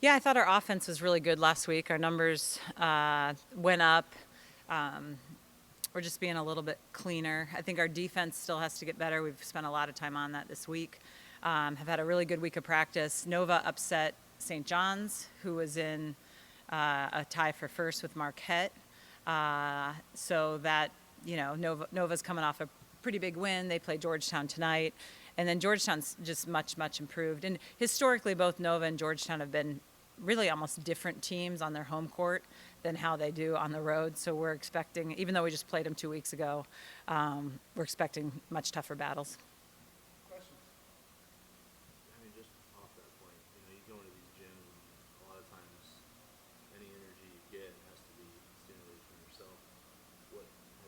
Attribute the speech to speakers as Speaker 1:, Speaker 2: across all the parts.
Speaker 1: Yeah, I thought our offense was really good last week. Our numbers went up. We're just being a little bit cleaner. I think our defense still has to get better. We've spent a lot of time on that this week. Have had a really good week of practice. Nova upset St. John's, who was in a tie for first with Marquette. So that, Nova's coming off a pretty big win. They play Georgetown tonight. And then Georgetown's just much, much improved. And historically, both Nova and Georgetown have been really almost different teams on their home court than how they do on the road. So we're expecting, even though we just played them 2 weeks ago, we're expecting much tougher battles.
Speaker 2: Questions? I mean, just off that point, you go into these gyms, and a lot of times any energy you get has to be stimulated from yourself.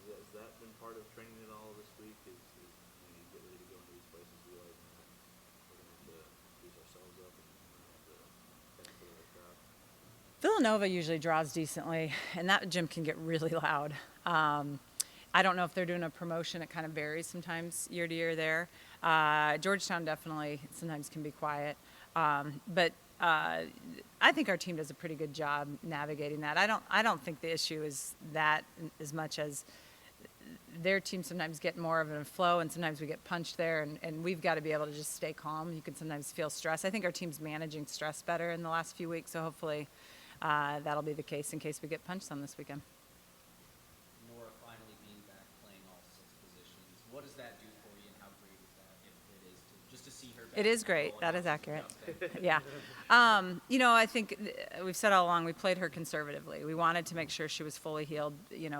Speaker 2: Has that been part of training at all this week? Is you get ready to go into these places, realizing that we're going to have to boost ourselves up and have the benefit of the crowd?
Speaker 1: Villanova usually draws decently, and that gym can get really loud. I don't know if they're doing a promotion. It kind of varies sometimes year to year there. Georgetown definitely sometimes can be quiet. But I think our team does a pretty good job navigating that. I don't think the issue is that as much as their team sometimes get more of a flow, and sometimes we get punched there, and we've got to be able to just stay calm. You can sometimes feel stress. I think our team's managing stress better in the last few weeks, so hopefully that'll be the case in case we get punched some this weekend.
Speaker 3: Nora finally being back playing all 6 positions. What does that do for you, and how great is that if it is just to see her back?
Speaker 1: It is great. That is accurate. Yeah. I think we've said all along we played her conservatively. We wanted to make sure she was fully healed,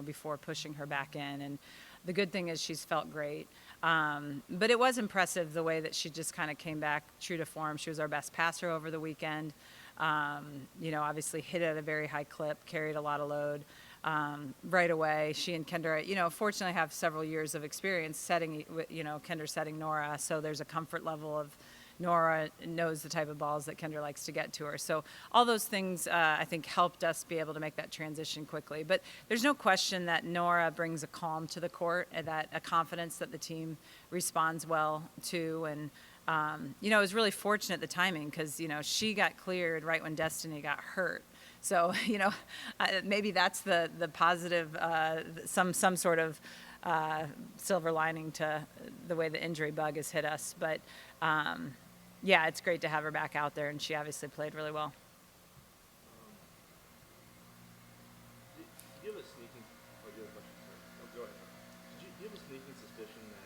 Speaker 1: before pushing her back in. And the good thing is she's felt great. But it was impressive the way that she just kind of came back true to form. She was our best passer over the weekend. Obviously hit at a very high clip, carried a lot of load right away. She and Kendra, fortunately have several years of experience setting, Kendra setting Nora. So there's a comfort level of Nora knows the type of balls that Kendra likes to get to her. So all those things, I think, helped us be able to make that transition quickly. But there's no question that Nora brings a calm to the court, and that a confidence that the team responds well to. And it was really fortunate the timing because, she got cleared right when Destiny got hurt. So, maybe that's the positive, some sort of silver lining to the way the injury bug has hit us. But, yeah, it's great to have her back out there, and she obviously played really well.
Speaker 2: Do you have a sneaking, do you have a question? Sorry. Go ahead. Do you have a sneaking suspicion that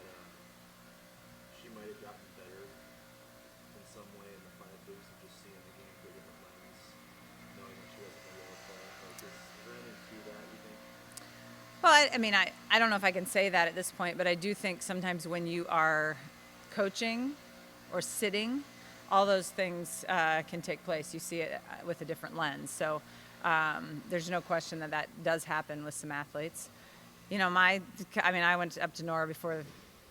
Speaker 2: she might have gotten better in some way in the 5 booths and just seeing the game through a different lens, knowing that she wasn't going to be able to play? Is there anything to that, you think?
Speaker 1: Well, I don't know if I can say that at this point, but I do think sometimes when you are coaching or sitting, all those things can take place. You see it with a different lens. So there's no question that does happen with some athletes. I went up to Nora before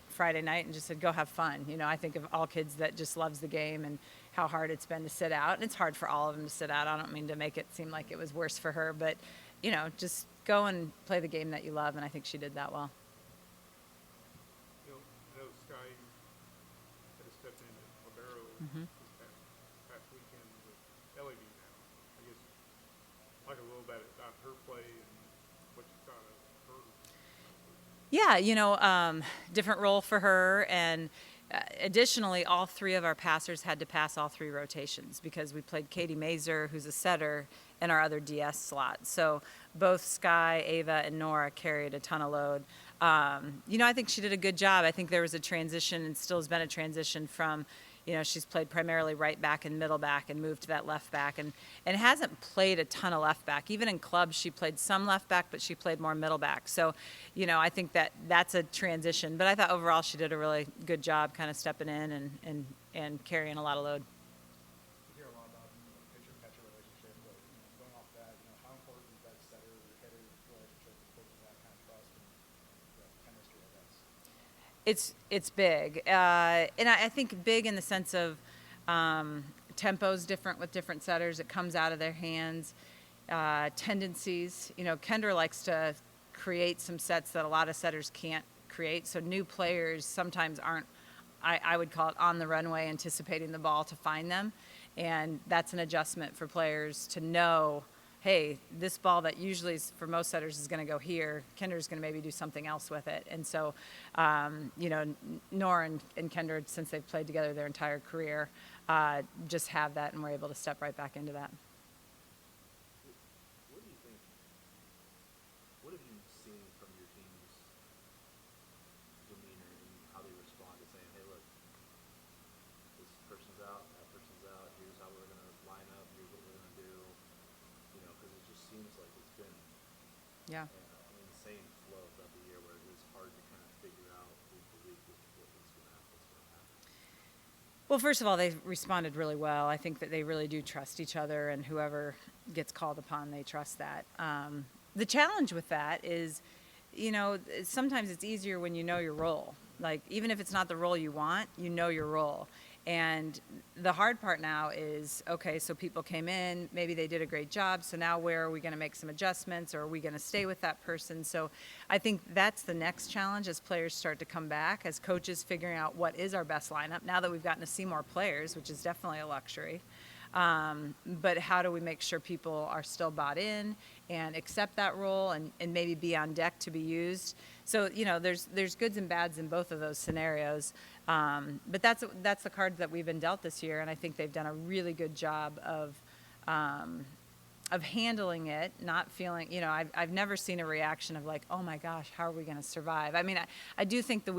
Speaker 1: Friday night and just said, go have fun. I think of all kids that just loves the game and how hard it's been to sit out. And it's hard for all of them to sit out. I don't mean to make it seem like it was worse for her, but, just go and play the game that you love. And I think she did that well.
Speaker 4: I know Sky had to step in at Libero this past weekend with LED now. I guess talk a little bit about her play and what you thought of her.
Speaker 1: Yeah, different role for her. And additionally, all 3 of our passers had to pass all 3 rotations because we played Katie Mazer, who's a setter, in our other DS slot. So both Sky, Ava, and Nora carried a ton of load. I think she did a good job. I think there was a transition, and still has been a transition from, she's played primarily right back and middle back and moved to that left back, and hasn't played a ton of left back. Even in clubs, she played some left back, but she played more middle back. So, I think that's a transition. But I thought overall she did a really good job kind of stepping in and carrying a lot of load.
Speaker 5: You hear a lot about pitcher-catcher relationship, but going off that, how important is that setter-hitter relationship, building that kind of trust and the chemistry, I guess?
Speaker 1: It's big, and I think big in the sense of tempo's different with different setters. It comes out of their hands, tendencies. Kendra likes to create some sets that a lot of setters can't create. So new players sometimes aren't, I would call it on the runway, anticipating the ball to find them. And that's an adjustment for players to know, hey, this ball that usually is, for most setters is going to go here, Kendra's going to maybe do something else with it. And so, Nora and Kendra, since they've played together their entire career, just have that, and we're able to step right back into that.
Speaker 2: What do you think? What have you seen from your team's demeanor and how they respond to saying, "Hey, look, this person's out, that person's out. Here's how we're gonna line up. Here's what we're gonna do." You know, because it just seems like it's been
Speaker 1: Yeah.
Speaker 2: an insane flow throughout the year, where it is hard to kind of figure out week to week what's gonna happen.
Speaker 1: Well, first of all, they've responded really well. I think that they really do trust each other, and whoever gets called upon, they trust that. The challenge with that is, sometimes it's easier when you know your role. Like, even if it's not the role you want, you know your role. And the hard part now is, okay, so people came in, maybe they did a great job, so now where are we going to make some adjustments, or are we going to stay with that person? So I think that's the next challenge as players start to come back, as coaches figuring out what is our best lineup, now that we've gotten to see more players, which is definitely a luxury. But how do we make sure people are still bought in and accept that role, and maybe be on deck to be used? So, there's goods and bads in both of those scenarios. But that's the card that we've been dealt this year, and I think they've done a really good job of handling it, not feeling, I've never seen a reaction of like, oh my gosh, how are we going to survive? I mean, I do think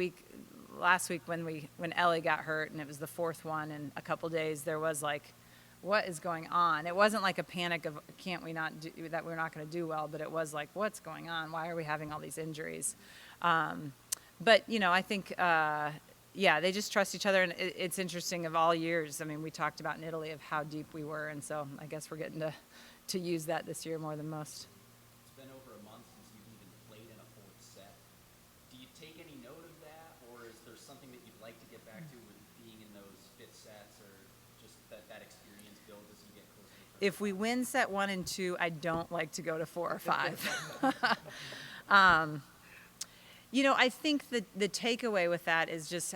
Speaker 1: last week when Ellie got hurt, and it was the fourth one in a couple days, there was like, what is going on? It wasn't like a panic of can't we not do that, we're not going to do well, but it was like, what's going on? Why are we having all these injuries? But I think they just trust each other, and it's interesting of all years. I mean, we talked about in Italy of how deep we were, and so I guess we're getting to use that this year more than most.
Speaker 3: It's been over a month since you've even played in a fourth set. Do you take any note of that, or is there something that you'd like to get back to with being in those fifth sets, or just that experience builds as you get closer to
Speaker 1: If we win set 1 and 2, I don't like to go to 4 or 5. I think that the takeaway with that is just,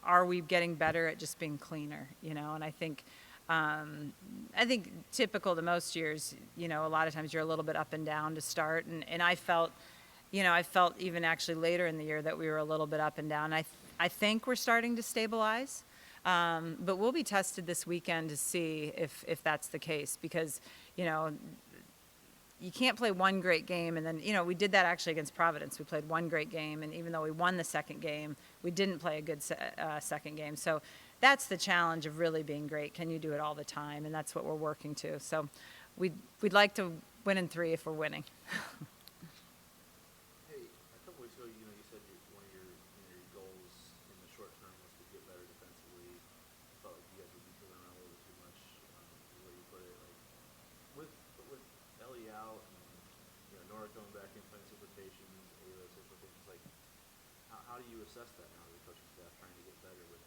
Speaker 1: are we getting better at just being cleaner? And I think typical to most years, a lot of times you're a little bit up and down to start, and I felt even actually later in the year that we were a little bit up and down. I think we're starting to stabilize. But we'll be tested this weekend to see if that's the case, because, you can't play one great game and then, we did that actually against Providence. We played one great game, and even though we won the second game, we didn't play a good second game. So that's the challenge of really being great. Can you do it all the time? And that's what we're working to. So we'd like to win in 3 if we're winning.
Speaker 2: Hey, a couple weeks ago, you said one of your goals in the short term was to get better defensively. Felt like you guys would be moving around a little bit too much, the way you put it. Like with Ellie out, and Nora coming back in playing some rotations, Ayla some rotations. Like, how do you assess that now, the coaching staff trying to get better with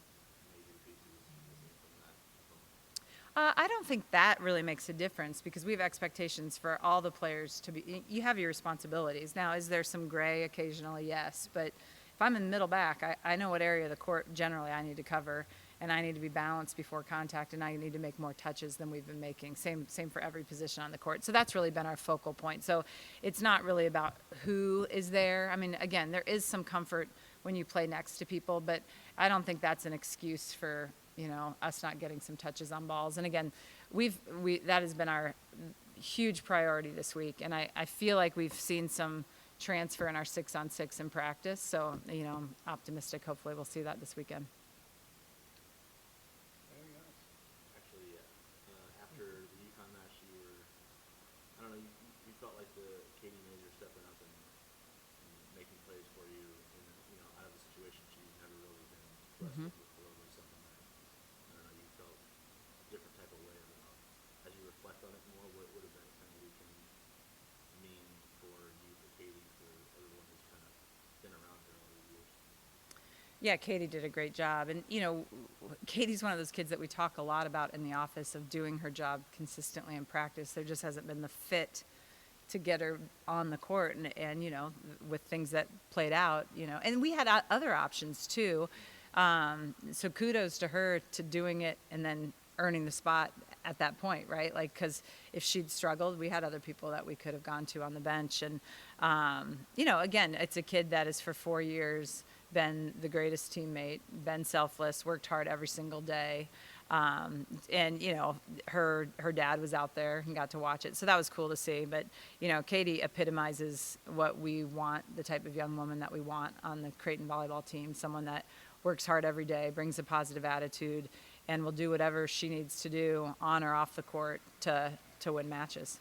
Speaker 2: major pieces missing from that component?
Speaker 1: I don't think that really makes a difference, because we have expectations for all the players to be. You have your responsibilities. Now, is there some gray occasionally? Yes. But if I'm in middle back, I know what area of the court generally I need to cover, and I need to be balanced before contact, and I need to make more touches than we've been making. Same for every position on the court. So that's really been our focal point. So it's not really about who is there. I mean, again, there is some comfort when you play next to people, but I don't think that's an excuse for us not getting some touches on balls. And again, that has been our huge priority this week, and I feel like we've seen some transfer in our 6-on-6 in practice. So I'm optimistic. Hopefully, we'll see that this weekend.
Speaker 2: Actually, after the UConn match, I don't know, you felt like the Katie Mazur stepping up and making plays for you, in out of a situation she's never really been blessed with before, was something that, I don't know, you felt a different type of way about. As you reflect on it more, what did that kind of weekend mean for you, for Katie, for everyone who's kind of been around her all these years?
Speaker 1: Yeah, Katie did a great job. And, Katie's one of those kids that we talk a lot about in the office of doing her job consistently in practice. There just hasn't been the fit to get her on the court, and with things that played out, and we had other options too. So kudos to her to doing it and then earning the spot at that point, right? Like, because if she'd struggled, we had other people that we could have gone to on the bench. And, you know, again, it's a kid that has for 4 years been the greatest teammate, been selfless, worked hard every single day. And, you know, her dad was out there and got to watch it. So that was cool to see. But, you know, Katie epitomizes what we want, the type of young woman that we want on the Creighton volleyball team, someone that works hard every day, brings a positive attitude, and will do whatever she needs to do on or off the court to win matches.